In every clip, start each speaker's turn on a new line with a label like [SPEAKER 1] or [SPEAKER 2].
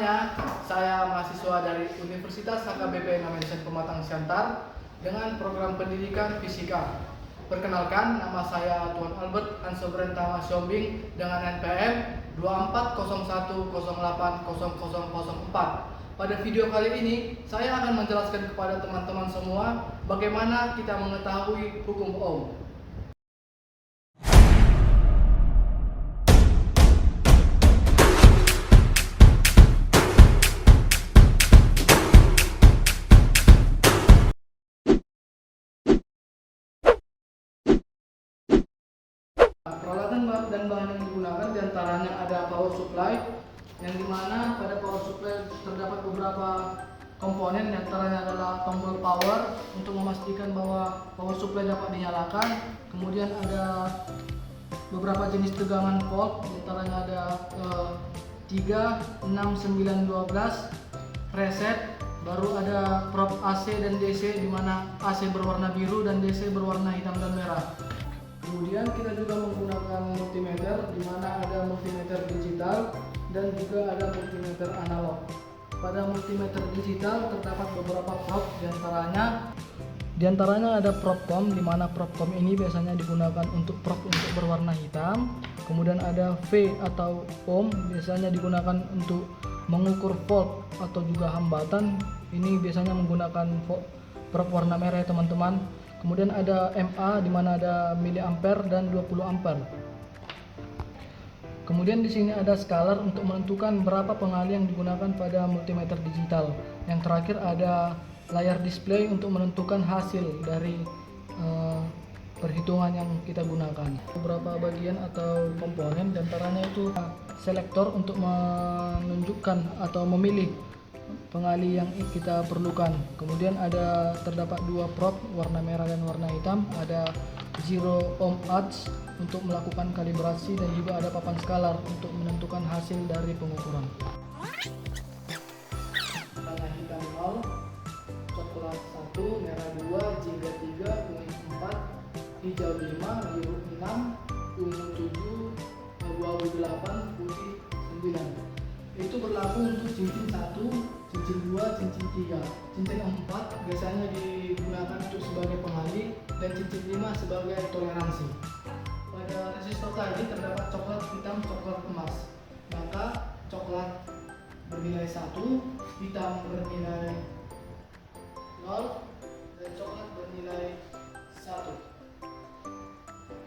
[SPEAKER 1] Perkenalkan, saya mahasiswa dari Universitas HKBP Namensen Pematang Siantar dengan program pendidikan fisika. Perkenalkan, nama saya Tuan Albert Ansobrentama Siombing dengan NPM 2401080004. Pada video kali ini, saya akan menjelaskan kepada teman-teman semua bagaimana kita mengetahui hukum Ohm. Peralatan dan bahan yang digunakan diantaranya ada power supply, yang dimana pada power supply terdapat beberapa komponen, diantaranya adalah tombol power untuk memastikan bahwa power supply dapat dinyalakan. Kemudian ada beberapa jenis tegangan volt, diantaranya ada 3, 6, 9, 12, preset. Baru ada probe AC dan DC, dimana AC berwarna biru dan DC berwarna hitam dan merah. Kemudian kita juga menggunakan multimeter, di mana ada multimeter digital dan juga ada multimeter analog. Pada multimeter digital terdapat beberapa probe, diantaranya ada probcom, di mana probcom ini biasanya digunakan untuk probe untuk berwarna hitam. Kemudian ada V atau ohm, biasanya digunakan untuk mengukur volt atau juga hambatan. Ini biasanya menggunakan probe warna merah ya teman-teman. Kemudian ada MA, di mana ada miliampere dan 20 ampere. Kemudian di sini ada skalar untuk menentukan berapa pengali yang digunakan pada multimeter digital. Yang terakhir ada layar display untuk menentukan hasil dari perhitungan yang kita gunakan. Beberapa bagian atau komponen, diantaranya itu selektor untuk menunjukkan atau memilih pengali yang kita perlukan. Kemudian terdapat dua probe warna merah dan warna hitam, ada zero ohm adz untuk melakukan kalibrasi, dan juga ada papan skalar untuk menentukan hasil dari pengukuran. Warna hitam 0, coklat 1, merah 2, jingga 3, kuning 4, hijau 5, biru 6, ungu 7, abu-abu 8, putih 9. Itu berlaku untuk cincin 1, cincin 2, cincin 3. Cincin 4 biasanya digunakan untuk sebagai pengali, dan cincin 5 sebagai toleransi. Pada resistor tadi terdapat coklat hitam, coklat emas. Maka coklat bernilai 1, hitam bernilai 0, dan coklat bernilai 1.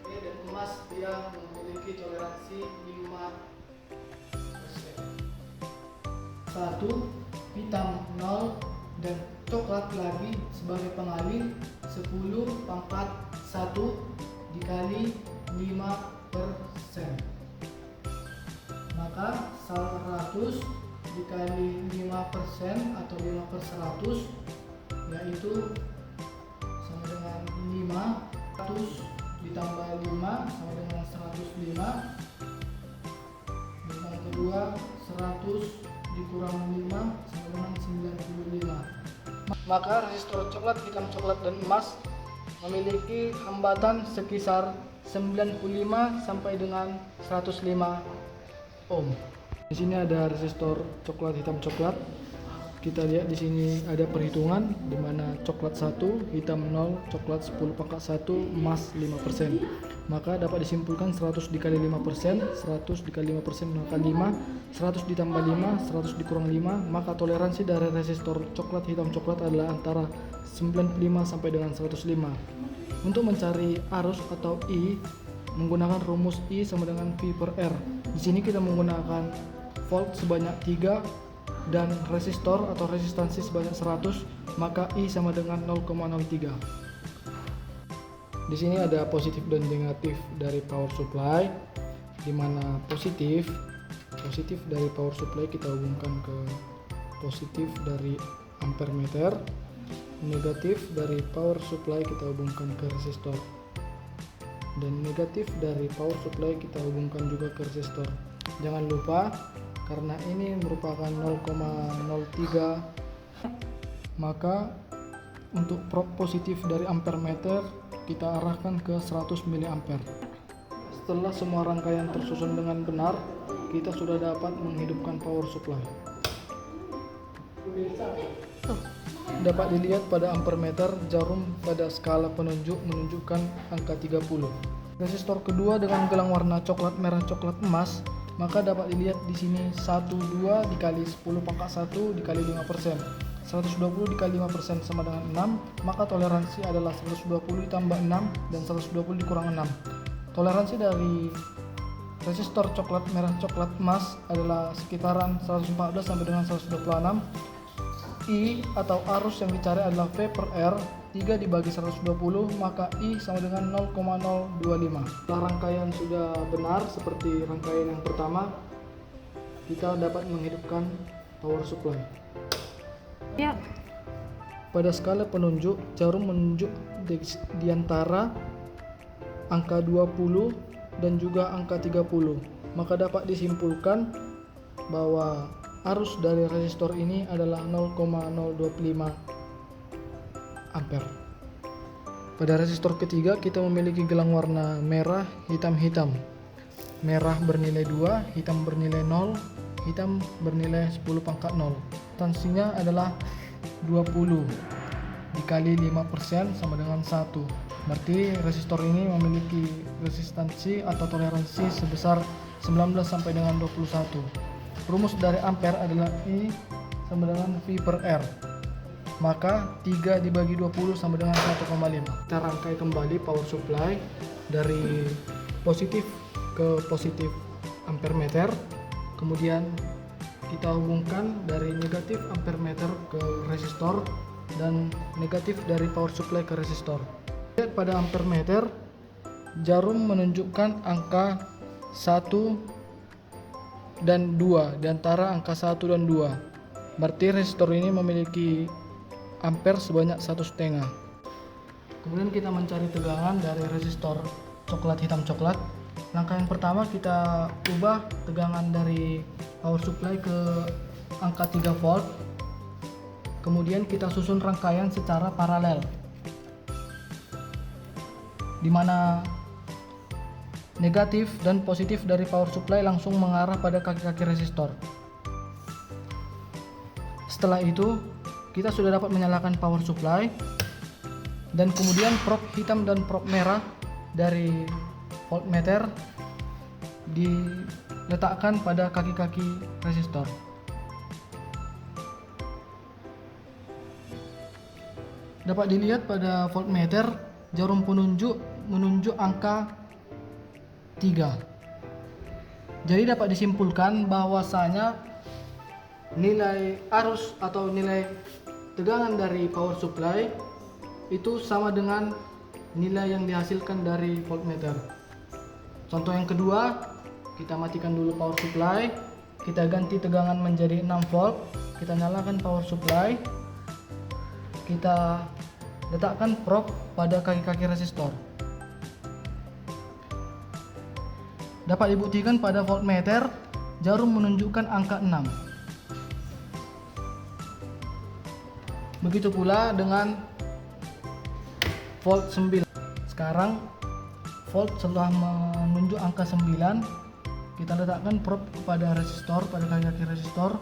[SPEAKER 1] Oke, dan emas dia memiliki toleransi 5%. 1, hitam 0, dan coklat lagi sebagai pengali 10 pangkat 1 dikali 5%. Maka 100 dikali 5% atau 5/100 yaitu sama dengan 5. 100 ditambah 5 sama dengan 105. Yang kedua 100 dikurang 5 sama dengan 95. Maka resistor coklat, hitam, coklat, dan emas memiliki hambatan sekisar 95 sampai dengan 105 ohm. Di sini ada resistor coklat, hitam, coklat. Kita lihat di sini ada perhitungan, di mana coklat 1, hitam 0, coklat 10 pangkat 1, emas 5%. Maka dapat disimpulkan 100 dikali 5%, 100 dikali 5% maka 5, 100 ditambah 5, 100 dikurang 5, maka toleransi dari resistor coklat, hitam, coklat adalah antara 95 sampai dengan 105. Untuk mencari arus atau I, menggunakan rumus I sama dengan V per R. Di sini kita menggunakan volt sebanyak 3 dan resistor atau resistansi sebanyak 100, maka I sama dengan 0,03. Di sini ada positif dan negatif dari power supply, di mana positif dari power supply kita hubungkan ke positif dari ampere meter, negatif dari power supply kita hubungkan ke resistor, dan negatif dari power supply kita hubungkan juga ke resistor. Jangan lupa, karena ini merupakan 0,03, maka untuk probe positif dari ampere meter kita arahkan ke 100 mA. Setelah semua rangkaian tersusun dengan benar, kita sudah dapat menghidupkan power supply. Dapat dilihat pada ampermeter, jarum pada skala penunjuk menunjukkan angka 30. Resistor kedua dengan gelang warna coklat merah coklat emas, maka dapat dilihat di sini 12 dikali 10 pangkat 1 dikali 5%. 120 dikali 5% sama dengan 6, maka toleransi adalah 120 ditambah 6 dan 120 dikurang 6. Toleransi dari resistor coklat merah coklat emas adalah sekitaran 114 sampai dengan 126. I atau arus yang dicari adalah V per R, 3 dibagi 120, maka I sama dengan 0,025. Setelah rangkaian sudah benar seperti rangkaian yang pertama, kita dapat menghidupkan power supply.
[SPEAKER 2] Ya.
[SPEAKER 1] Pada skala penunjuk, jarum menunjuk di antara angka 20 dan juga angka 30. Maka dapat disimpulkan bahwa arus dari resistor ini adalah 0,025 ampere. Pada resistor ketiga kita memiliki gelang warna merah hitam-hitam. Merah bernilai 2, hitam bernilai 0, hitam bernilai 10 pangkat 0. Tensinya adalah 20 dikali 5% sama dengan 1. Berarti resistor ini memiliki resistansi atau toleransi sebesar 19 sampai dengan 21. Rumus dari ampere adalah I sama dengan V per R. Maka 3 dibagi 20 sama dengan 1,5. Kita rangkai kembali power supply dari positif ke positif ampermeter. Kemudian kita hubungkan dari negatif ampermeter ke resistor dan negatif dari power supply ke resistor. Lihat pada ampermeter, jarum menunjukkan angka 1 dan 2 di antara angka 1 dan 2. Berarti resistor ini memiliki ampere sebanyak 1,5. Kemudian kita mencari tegangan dari resistor coklat hitam coklat. Langkah yang pertama kita ubah tegangan dari power supply ke angka 3 volt. Kemudian kita susun rangkaian secara paralel, di mana negatif dan positif dari power supply langsung mengarah pada kaki-kaki resistor. Setelah itu kita sudah dapat menyalakan power supply, dan kemudian prob hitam dan prob merah dari voltmeter diletakkan pada kaki-kaki resistor. Dapat dilihat pada voltmeter, jarum penunjuk menunjuk angka 3. Jadi dapat disimpulkan bahwasanya nilai arus atau nilai tegangan dari power supply itu sama dengan nilai yang dihasilkan dari voltmeter. Contoh yang kedua, kita matikan dulu power supply, kita ganti tegangan menjadi 6 volt, kita nyalakan power supply, kita letakkan prob pada kaki-kaki resistor. Dapat dibuktikan pada voltmeter, jarum menunjukkan angka 6. Begitu pula dengan volt 9. Sekarang volt setelah menunjuk angka 9, kita letakkan prob pada resistor, pada kaki-kaki resistor,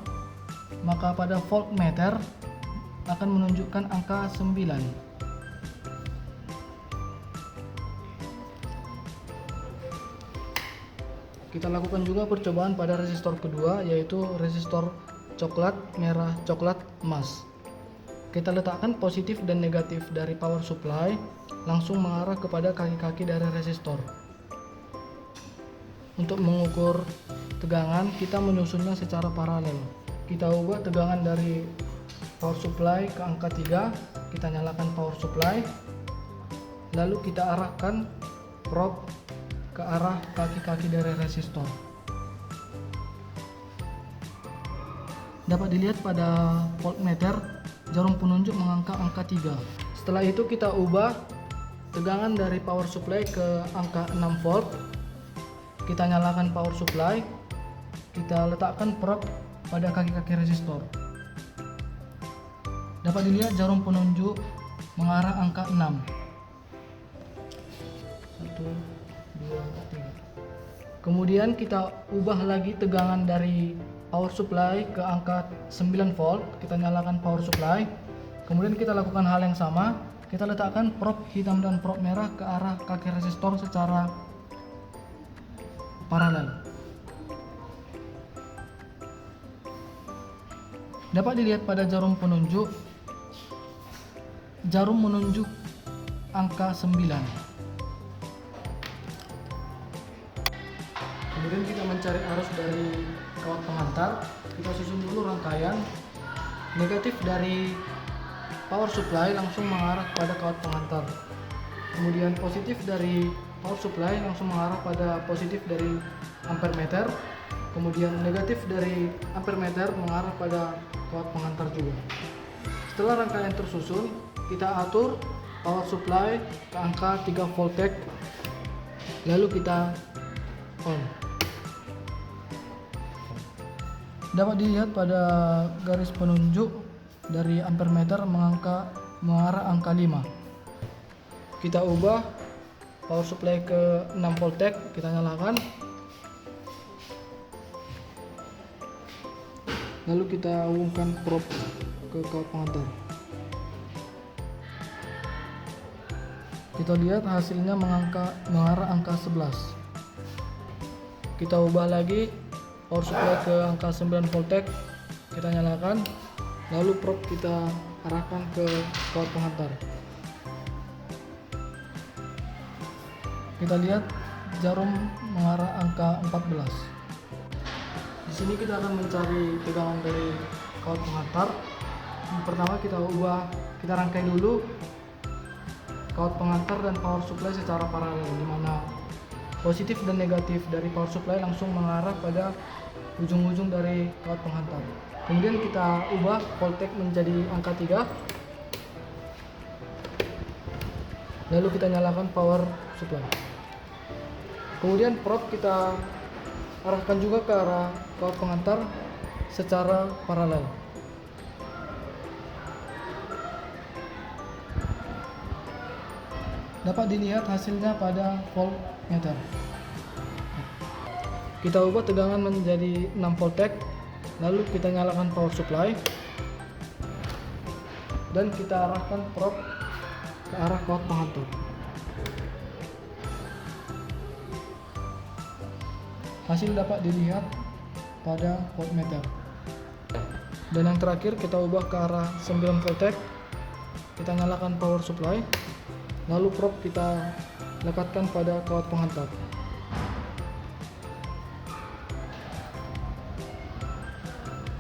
[SPEAKER 1] maka pada voltmeter akan menunjukkan angka 9. Kita lakukan juga percobaan pada resistor kedua, yaitu resistor coklat merah coklat emas. Kita letakkan positif dan negatif dari power supply langsung mengarah kepada kaki-kaki dari resistor. Untuk mengukur tegangan, kita menyusunnya secara paralel. Kita ubah tegangan dari power supply ke angka 3, kita nyalakan power supply, lalu kita arahkan prob ke arah kaki-kaki dari resistor. Dapat dilihat pada voltmeter, jarum penunjuk mengangkat angka 3. Setelah itu kita ubah tegangan dari power supply ke angka 6 volt. Kita nyalakan power supply, kita letakkan prob pada kaki-kaki resistor. Dapat dilihat jarum penunjuk mengarah angka 6. 1, 2, 3. Kemudian kita ubah lagi tegangan dari power supply ke angka 9 volt. Kita nyalakan power supply. Kemudian kita lakukan hal yang sama. Kita letakkan prob hitam dan prob merah ke arah kaki resistor secara paralel. Dapat dilihat pada jarum penunjuk. Jarum menunjuk angka 9. Kemudian kita mencari arus dari kawat pengantar. Kita susun dulu rangkaian. Negatif dari power supply langsung mengarah pada kawat pengantar. Kemudian positif dari power supply langsung mengarah pada positif dari ampere meter. Kemudian negatif dari ampere meter mengarah pada kawat pengantar juga. Setelah rangkaian tersusun, kita atur power supply ke angka 3 volt take. Lalu kita on. Dapat dilihat pada garis penunjuk dari ampere meter mengarah angka 5. Kita ubah power supply ke 6 volt take, kita nyalakan. Lalu kita hubungkan prob ke kawat pengantar. Kita lihat hasilnya mengarah angka 11. Kita ubah lagi power supply ke angka 9 volt take, kita nyalakan. Lalu prob kita arahkan ke kawat pengantar. Kita lihat jarum mengarah angka 14. Di sini kita akan mencari tegangan dari kawat pengantar. Yang pertama kita rangkai dulu kawat pengantar dan power supply secara paralel, di mana positif dan negatif dari power supply langsung mengarah pada ujung-ujung dari kawat pengantar. Kemudian kita ubah volt take menjadi angka 3. Lalu kita nyalakan power supply. Kemudian prob kita arahkan juga ke arah kawat pengantar secara paralel. Dapat dilihat hasilnya pada voltmeter. Kita ubah tegangan menjadi 6 volt take, lalu kita nyalakan power supply dan kita arahkan prob ke arah kawat pengantar. Hasil dapat dilihat pada voltmeter. Dan yang terakhir kita ubah ke arah 9 volt take. Kita nyalakan power supply. Lalu prob kita lekatkan pada kawat pengantar.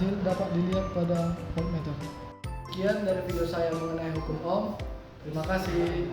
[SPEAKER 1] Ini dapat dilihat pada voltmeter. Sekian dari video saya mengenai hukum Ohm. Terima kasih.